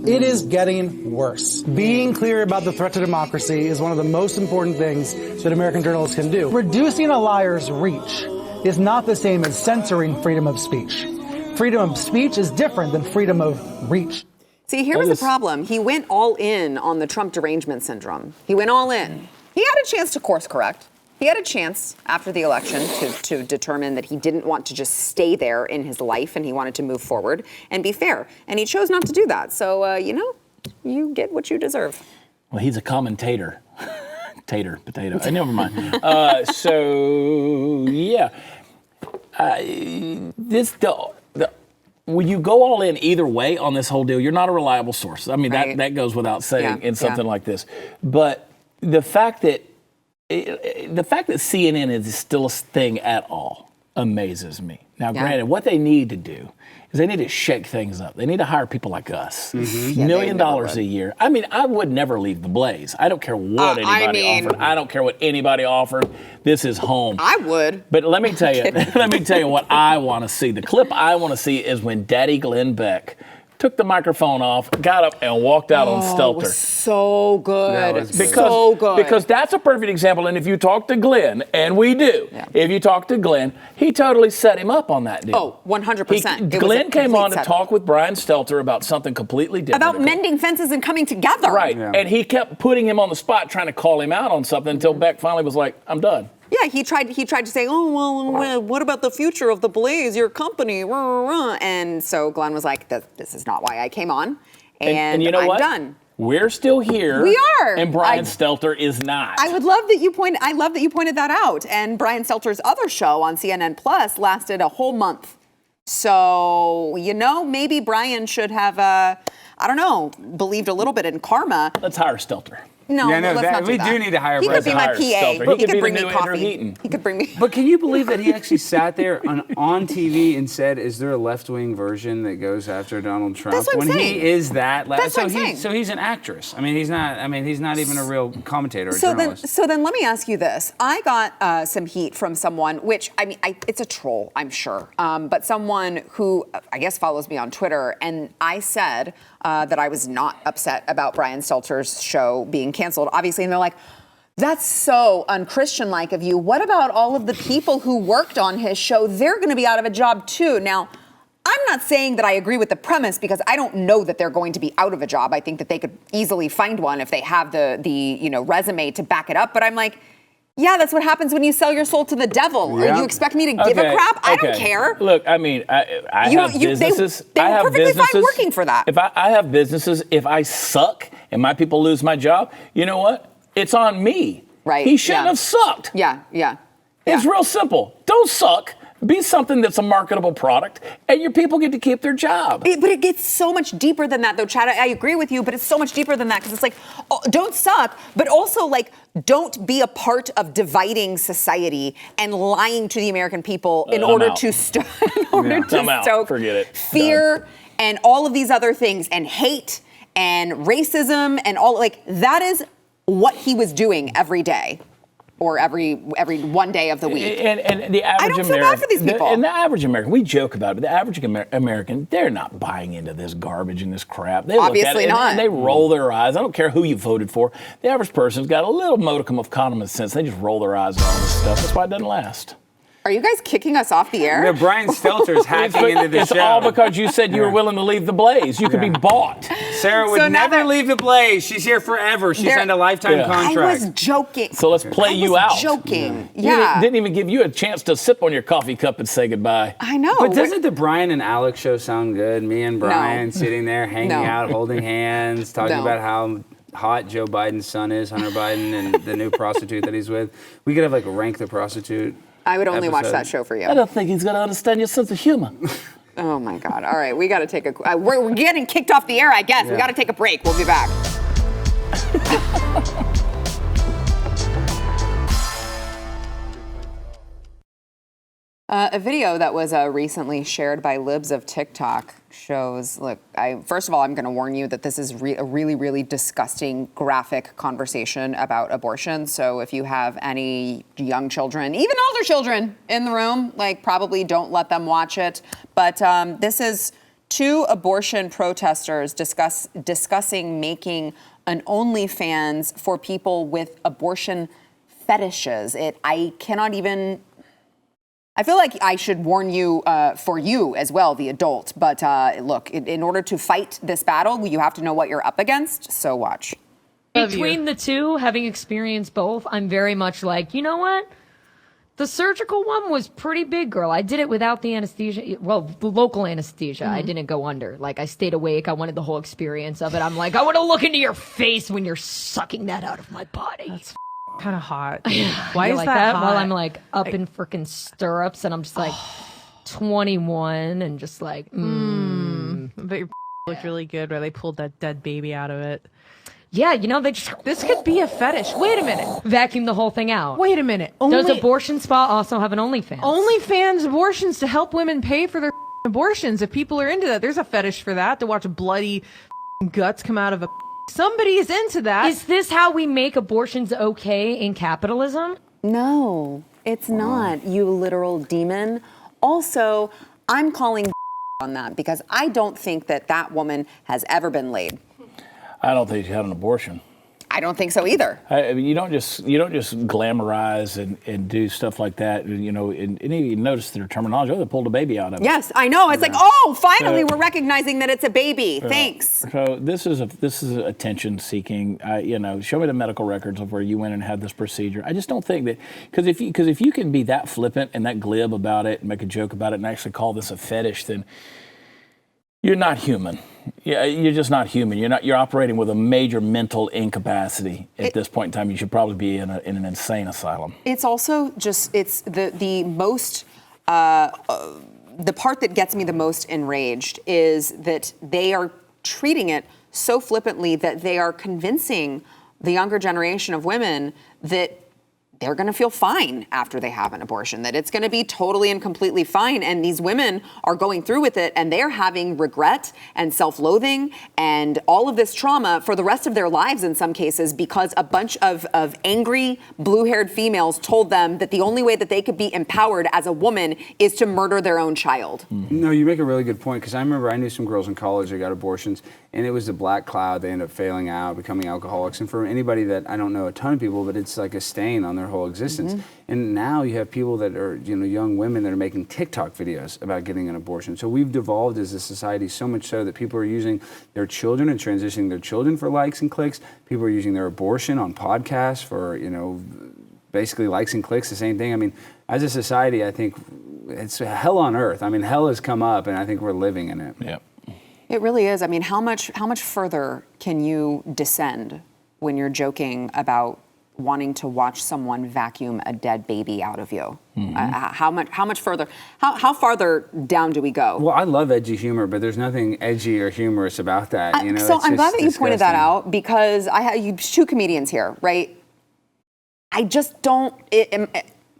[SPEAKER 5] It is getting worse. Being clear about the threat to democracy is one of the most important things that American journalists can do. Reducing a liar's reach is not the same as censoring freedom of speech. Freedom of speech is different than freedom of reach.
[SPEAKER 1] See, here was the problem. He went all in on the Trump derangement syndrome. He went all in. He had a chance to course correct. He had a chance after the election to determine that he didn't want to just stay there in his life and he wanted to move forward and be fair. And he chose not to do that. So, you get what you deserve.
[SPEAKER 2] Well, he's a commentator. Potato. Never mind. When you go all in either way on this whole deal, you're not a reliable source. I mean, that goes without saying in something like this. But the fact that CNN is still a thing at all amazes me. Now, granted, what they need to do is they need to shake things up. They need to hire people like us. $1 million a year. I mean, I would never leave the Blaze. I don't care what anybody offered. I don't care what anybody offered. This is home.
[SPEAKER 1] I would.
[SPEAKER 2] But let me tell you what I want to see. The clip I want to see is when Daddy Glenn Beck took the microphone off, got up, and walked out on Stelter.
[SPEAKER 1] It was so good.
[SPEAKER 2] So good. Because that's a perfect example. And if you talk to Glenn, and we do, if you talk to Glenn, he totally set him up on that deal.
[SPEAKER 1] Oh, 100%.
[SPEAKER 2] Glenn came on to talk with Brian Stelter about something completely different.
[SPEAKER 1] About mending fences and coming together.
[SPEAKER 2] Right. Yeah. And he kept putting him on the spot, trying to call him out on something until Beck finally was like, I'm done.
[SPEAKER 1] Yeah, he tried to say, oh, well, what about the future of the Blaze, your company? And so Glenn was like, this is not why I came on. And
[SPEAKER 2] you know
[SPEAKER 1] I'm done.
[SPEAKER 2] We're still here.
[SPEAKER 1] We are.
[SPEAKER 2] And Brian Stelter is not.
[SPEAKER 1] I love that you pointed that out. And Brian Stelter's other show on CNN Plus lasted a whole month. So, maybe Brian should have, believed a little bit in karma.
[SPEAKER 2] Let's hire Stelter.
[SPEAKER 1] No,
[SPEAKER 3] Yeah, no,
[SPEAKER 1] let's
[SPEAKER 3] that-
[SPEAKER 1] not do
[SPEAKER 3] we
[SPEAKER 1] that.
[SPEAKER 3] do need to hire
[SPEAKER 1] He could be my
[SPEAKER 2] Hire
[SPEAKER 1] PA.
[SPEAKER 2] Stelter.
[SPEAKER 1] He could
[SPEAKER 2] be
[SPEAKER 1] bring
[SPEAKER 2] the
[SPEAKER 1] me
[SPEAKER 2] new Andrew
[SPEAKER 1] coffee.
[SPEAKER 2] Heaton.
[SPEAKER 1] He could bring me.
[SPEAKER 3] But can you believe that he actually sat there on TV and said, "Is there a left-wing version that goes after Donald Trump?"
[SPEAKER 1] That's what I'm
[SPEAKER 3] when
[SPEAKER 1] saying.
[SPEAKER 3] he is that,
[SPEAKER 1] That's what I'm saying.
[SPEAKER 3] so he's an actress. I mean, he's not. I mean, he's not even a real commentator or
[SPEAKER 1] So
[SPEAKER 3] journalist.
[SPEAKER 1] then let me ask you this. I got some heat from someone, which, I mean, it's a troll, I'm sure, but someone who I guess follows me on Twitter, and I said that I was not upset about Brian Stelter's show being canceled, obviously, and they're like, that's so unchristian-like of you. What about all of the people who worked on his show? They're going to be out of a job too. Now, I'm not saying that I agree with the premise because I don't know that they're going to be out of a job. I think that they could easily find one if they have the resume to back it up. But I'm like, yeah, that's what happens when you sell your soul to the devil.
[SPEAKER 3] Yeah.
[SPEAKER 1] Or you expect me to give a crap? I don't care.
[SPEAKER 2] Look, I mean, I have businesses.
[SPEAKER 1] They
[SPEAKER 2] I
[SPEAKER 1] were
[SPEAKER 2] have
[SPEAKER 1] perfectly fine
[SPEAKER 2] businesses.
[SPEAKER 1] working for that.
[SPEAKER 2] If I have businesses, if I suck and my people lose my job, you know what? It's on me.
[SPEAKER 1] Right,
[SPEAKER 2] He shouldn't
[SPEAKER 1] yeah.
[SPEAKER 2] have sucked.
[SPEAKER 1] Yeah.
[SPEAKER 2] It's real simple. Don't suck. Be something that's a marketable product, and your people get to keep their job.
[SPEAKER 1] But it gets so much deeper than that, though, Chad. I agree with you, but it's so much deeper than that because it's like, oh, don't suck, but also like, don't be a part of dividing society and lying to the American people in order
[SPEAKER 2] out.
[SPEAKER 1] to stoke
[SPEAKER 2] I'm out. Forget it.
[SPEAKER 1] fear and all of these other things and hate and racism and all like that is what he was doing every day. Or every one day of the week.
[SPEAKER 2] And the average
[SPEAKER 1] don't feel bad for these people.
[SPEAKER 2] And the average American, we joke about it, but the average American, they're not buying into this garbage and this crap. They
[SPEAKER 1] Obviously
[SPEAKER 2] look at it
[SPEAKER 1] not.
[SPEAKER 2] and they roll their eyes. I don't care who you voted for. The average person's got a little modicum of common sense. They just roll their eyes at all this stuff. That's why it doesn't last.
[SPEAKER 1] Are you guys kicking us off the air?
[SPEAKER 3] Yeah, Brian Stelter's hacking into the
[SPEAKER 2] It's
[SPEAKER 3] show.
[SPEAKER 2] all because you said you were willing to leave the Blaze. You could be bought.
[SPEAKER 3] Sarah would
[SPEAKER 1] So now
[SPEAKER 3] never
[SPEAKER 1] that-
[SPEAKER 3] leave the Blaze. She's here forever. She
[SPEAKER 1] There-
[SPEAKER 3] signed a lifetime
[SPEAKER 2] Yeah.
[SPEAKER 1] I
[SPEAKER 3] contract.
[SPEAKER 1] was joking.
[SPEAKER 2] So let's play you out.
[SPEAKER 1] Joking.
[SPEAKER 2] You
[SPEAKER 1] Yeah.
[SPEAKER 2] didn't even give you a chance to sip on your coffee cup and say goodbye.
[SPEAKER 1] I know.
[SPEAKER 3] But doesn't the Brian and Alex show sound good? Me and Brian sitting there hanging
[SPEAKER 1] No.
[SPEAKER 3] out, holding hands, talking
[SPEAKER 1] No.
[SPEAKER 3] about how hot Joe Biden's son is, Hunter Biden, and the new prostitute that he's with. We could have like a Rank the Prostitute.
[SPEAKER 1] I would only watch
[SPEAKER 3] episode.
[SPEAKER 1] that show for you.
[SPEAKER 2] I don't think he's going to understand your sense of humor.
[SPEAKER 1] Oh my God. All right, we got to take a. We're getting kicked off the air, I guess. We got to take a break. We'll be back. A video that was recently shared by Libs of TikTok shows, look, first of all, I'm going to warn you that this is a really, really disgusting, graphic conversation about abortion. So if you have any young children, even older children in the room, like probably don't let them watch it. But this is two abortion protesters discussing making an OnlyFans for people with abortion fetishes. I cannot even... I feel like I should warn you for you as well, the adult. But look, in order to fight this battle, you have to know what you're up against. So watch.
[SPEAKER 6] Between the two, having experienced both, I'm very much like, you know what? The surgical one was pretty big, girl. I did it without the anesthesia. Well, the local anesthesia. I didn't go under. Like, I stayed awake. I wanted the whole experience of it. I'm like, I want to look into your face when you're sucking that out of my body.
[SPEAKER 7] That's kind of hot. Why
[SPEAKER 6] You
[SPEAKER 7] is
[SPEAKER 6] like
[SPEAKER 7] that hot?
[SPEAKER 6] While I'm like up in freaking stirrups and I'm just like 21 and just like,
[SPEAKER 7] But your looked really good where they pulled that dead baby out of it.
[SPEAKER 6] yeah, you know, they just
[SPEAKER 7] This could be a fetish. Wait a minute.
[SPEAKER 6] vacuum the whole thing out.
[SPEAKER 7] Wait a minute.
[SPEAKER 6] Does abortion spa also have an OnlyFans?
[SPEAKER 7] OnlyFans abortions to help women pay for their abortions. If people are into that, there's a fetish for that, to watch bloody guts come out of a. Somebody is into that.
[SPEAKER 6] Is this how we make abortions okay in capitalism?
[SPEAKER 1] No, it's not, you literal demon. Also, I'm calling on that because I don't think that woman has ever been laid.
[SPEAKER 2] I don't think she had an abortion.
[SPEAKER 1] I don't think so either.
[SPEAKER 2] I mean, you don't just glamorize and do stuff like that. You know, and you notice their terminology. Oh, they pulled a baby out of it.
[SPEAKER 1] Yes, I know. It's like, oh, finally, we're recognizing that it's a baby. Thanks.
[SPEAKER 2] So this is attention seeking. You know, show me the medical records of where you went and had this procedure. I just don't think that because if you can be that flippant and that glib about it and make a joke about it and actually call this a fetish, then you're not human. Yeah, you're just not human. You're operating with a major mental incapacity at this point in time. You should probably be in an insane asylum.
[SPEAKER 1] It's also just the most the part that gets me the most enraged is that they are treating it so flippantly that they are convincing the younger generation of women that they're going to feel fine after they have an abortion, that it's going to be totally and completely fine. And these women are going through with it, and they're having regret and self-loathing and all of this trauma for the rest of their lives in some cases, because a bunch of angry, blue-haired females told them that the only way that they could be empowered as a woman is to murder their own child.
[SPEAKER 3] No, you make a really good point, because I remember I knew some girls in college that got abortions, and it was the black cloud. They ended up failing out, becoming alcoholics. And for anybody that, I don't know a ton of people, but it's like a stain on their whole existence. And now you have people that are, young women that are making TikTok videos about getting an abortion. So we've devolved as a society so much so that people are using their children and transitioning their children for likes and clicks. People are using their abortion on podcasts for, basically likes and clicks, the same thing. I mean, as a society, I think it's hell on earth. I mean, hell has come up, and I think we're living in it.
[SPEAKER 2] Yeah.
[SPEAKER 1] It really is. I mean, how much further can you descend when you're joking about wanting to watch someone vacuum a dead baby out of you? How much further? How farther down do we go?
[SPEAKER 3] Well, I love edgy humor, but there's nothing edgy or humorous about that.
[SPEAKER 1] So I'm glad that you pointed that out, because I have you two comedians here, right? I just don't.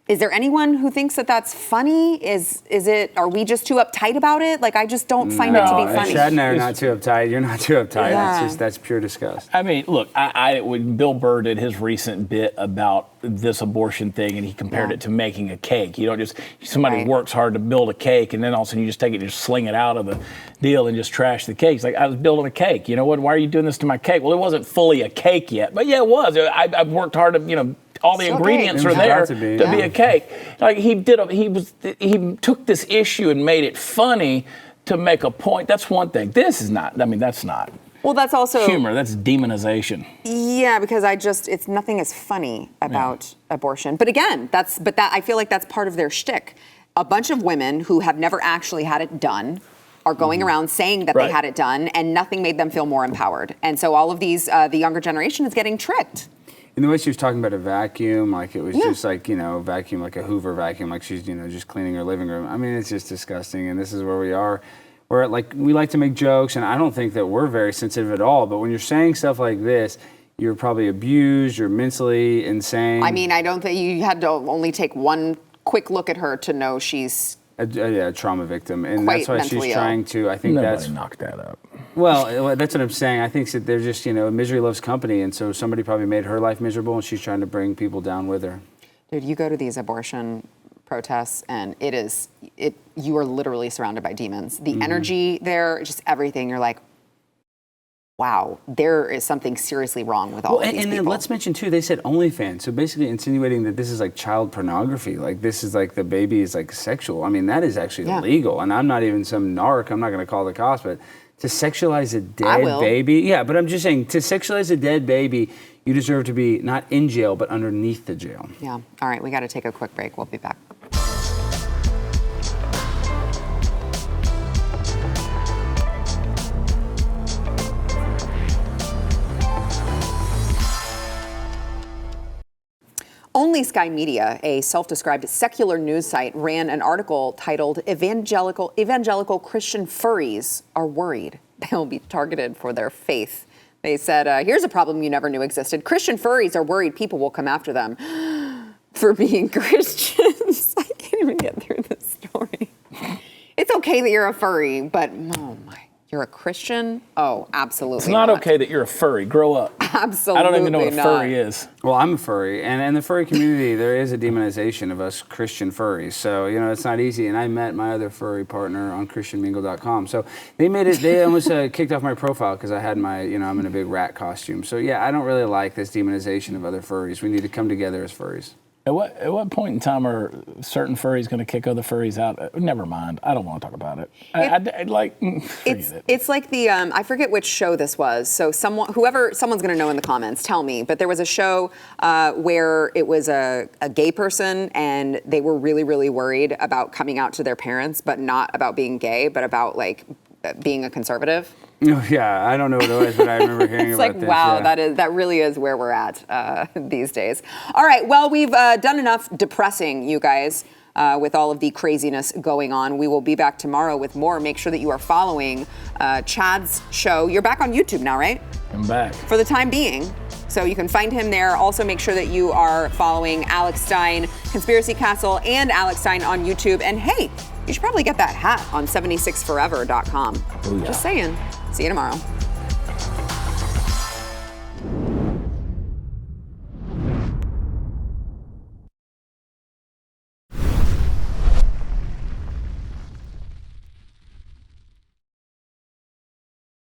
[SPEAKER 1] Is there anyone who thinks that that's funny? Is it? Are we just too uptight about it? Like, I just don't find it to be funny.
[SPEAKER 3] Chad and I are not too uptight. You're not too uptight.
[SPEAKER 1] Yeah.
[SPEAKER 3] That's pure disgust.
[SPEAKER 2] I mean, look, when Bill Burr did his recent bit about this abortion thing, and he compared it to making a cake. You don't just, somebody works hard to build a cake, and then all of a sudden you just take it and just sling it out of the deal and just trash the cake. It's like, I was building a cake. You know what? Why are you doing this to my cake? Well, it wasn't fully a cake yet, but yeah, it was. I've worked hard to, all the ingredients are there to be a cake. Like he took this issue and made it funny to make a point. That's one thing. This is not. I mean, that's not.
[SPEAKER 1] Well, that's also
[SPEAKER 2] humor. That's demonization.
[SPEAKER 1] Yeah, because it's nothing is funny about abortion. But again, I feel like that's part of their shtick. A bunch of women who have never actually had it done are going around saying that they had it done, and nothing made them feel more empowered. And so all of these, the younger generation is getting tricked.
[SPEAKER 3] And the way she was talking about a vacuum, like it was just like, vacuum, like a Hoover vacuum, like she's, just cleaning her living room. I mean, it's just disgusting. And this is where we are. Where we like to make jokes, and I don't think that we're very sensitive at all. But when you're saying stuff like this, you're probably abused, you're mentally insane.
[SPEAKER 1] I mean, I don't think you had to only take one quick look at her to know she's
[SPEAKER 3] a trauma victim. And that's why she's trying to, I think
[SPEAKER 2] Nobody knocked that up.
[SPEAKER 3] Well, that's what I'm saying. I think that they're just, misery loves company. And so somebody probably made her life miserable, and she's trying to bring people down with her.
[SPEAKER 1] Dude, you go to these abortion protests, and you are literally surrounded by demons. The energy there, just everything. You're like, wow, there is something seriously wrong with all of these people. And
[SPEAKER 3] then let's mention, too, they said OnlyFans. So basically insinuating that this is like child pornography. Like this is like the baby is like sexual. I mean, that is actually illegal. And I'm not even some narc. I'm not going to call the cops, but to sexualize a dead baby. Yeah, but I'm just saying, to sexualize a dead baby, you deserve to be not in jail, but underneath the jail.
[SPEAKER 1] Yeah. All right, we got to take a quick break. We'll be back. Only Sky Media, a self-described secular news site, ran an article titled Evangelical Christian Furries Are Worried They'll Be Targeted for Their Faith. They said, here's a problem you never knew existed. Christian furries are worried people will come after them for being Christians. I can't even get through this story. It's okay that you're a furry, but oh my, you're a Christian? Oh, absolutely
[SPEAKER 2] It's not okay that you're a furry. Grow up.
[SPEAKER 1] Absolutely
[SPEAKER 2] I don't even know what a
[SPEAKER 1] not.
[SPEAKER 2] furry is.
[SPEAKER 3] Well, I'm a furry, and in the furry community, there is a demonization of us Christian furries. So, it's not easy. And I met my other furry partner on ChristianMingle.com. So they almost kicked off my profile because I had I'm in a big rat costume. So yeah, I don't really like this demonization of other furries. We need to come together as furries.
[SPEAKER 2] At what point in time are certain furries going to kick other furries out? Never mind. I don't want to talk about it.
[SPEAKER 1] It's like the I forget which show this was. So someone's going to know in the comments. Tell me. But there was a show where it was a gay person, and they were really, really worried about coming out to their parents, but not about being gay, but about like being a conservative.
[SPEAKER 3] Oh, yeah, I don't know what it was, but I remember hearing about this.
[SPEAKER 1] It's like, wow, that really is where we're at these days. All right, well, we've done enough depressing, you guys, with all of the craziness going on. We will be back tomorrow with more. Make sure that you are following Chad's show. You're back on YouTube now, right?
[SPEAKER 2] I'm back.
[SPEAKER 1] For the time being. So you can find him there. Also, make sure that you are following Alex Stein, Conspiracy Castle, and Alex Stein on YouTube. And hey, you should probably get that hat on 76forever.com.
[SPEAKER 2] Oh, yeah.
[SPEAKER 1] Just saying. See you tomorrow.